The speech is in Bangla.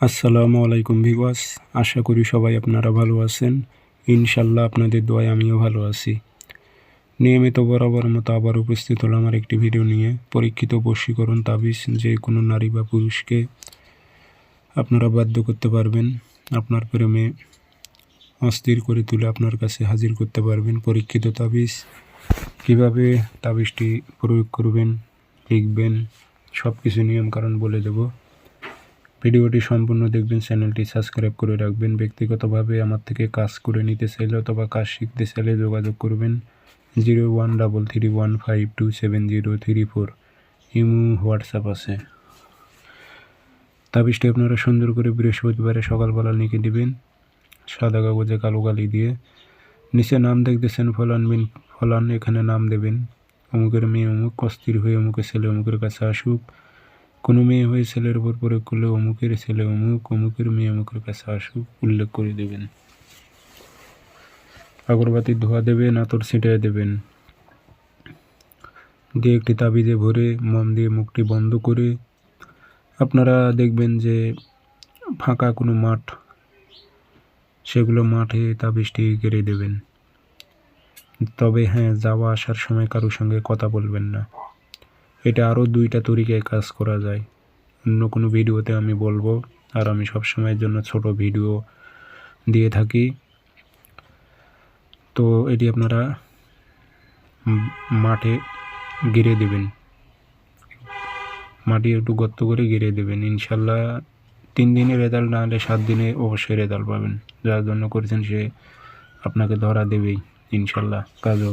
আসসালামু আলাইকুম ভিউয়ার্স, আশা করি সবাই আপনারা ভালো আছেন। ইনশাল্লাহ আপনাদের দোয়ায় আমিও ভালো আছি। নিয়মিত বরাবর মতো আবার উপস্থিত হলাম আমার একটি ভিডিও নিয়ে। পরীক্ষিত বশীকরণ তাবিজ যে কোনো নারী বা পুরুষকে আপনারা বাধ্য করতে পারবেন, আপনার প্রেমে অস্থির করে তুলে আপনার কাছে হাজির করতে পারবেন। পরীক্ষিত তাবিজ কীভাবে তাবিজটি প্রয়োগ করবেন, লিখবেন, সব কিছু নিয়মকানুন বলে দেব। ভিডিওটি সম্পূর্ণ দেখবেন, চ্যানেলটি সাবস্ক্রাইব করে রাখবেন। ব্যক্তিগতভাবে আমার থেকে কাজ করে নিতে চাইলে অথবা কাজ শিখতে চাইলে যোগাযোগ করবেন 013315270034। ইমো হোয়াটসঅ্যাপ আছে। তাবিজটি আপনারা সুন্দর করে বৃহস্পতিবারে সকালবেলা লিখে দিবেন সাদা কাগজে কালো কালি দিয়ে। নিচে নাম দেখতেছেন ফলান বিন ফলান, এখানে নাম দেবেন। অমুকের মেয়ে অমুক, অস্থির হয়ে অমুকের ছেলে অমুকের কাছে আসুক। কোনো মেয়ে হয়ে ছেলের উপর প্রয়োগ করলে অমুকের ছেলে অমুক, অমুকের মেয়ে অমুকের কাছে আসুক উল্লেখ করে দেবেন। আগরবাতির ধোয়া দেবেন, আতর ছিটিয়ে দেবেন, দিয়ে একটি তাবিজে ভরে মম দিয়ে মুখটি বন্ধ করে আপনারা দেখবেন যে ফাঁকা কোনো মাঠ, সেগুলো মাঠে তাবিজটি গেড়ে দেবেন। তবে হ্যাঁ, যাওয়া আসার সময় কারোর সঙ্গে কথা বলবেন না। এটা আরও 2টা তরিকায় কাজ করা যায়, অন্য কোনো ভিডিওতে আমি বলবো। আর আমি সবসময়ের জন্য ছোট ভিডিও দিয়ে থাকি। তো এটি আপনারা মাঠে গেড়ে দেবেন, মাটি একটু গর্ত করে গেড়ে দেবেন। ইনশাল্লাহ 3 দিনে রেজাল্ট না হলে 7 দিনে অবশ্যই রেজাল্ট পাবেন। যার জন্য করেছেন সে আপনাকে ধরা দেবেই, ইনশাল্লাহ কাজ হবে।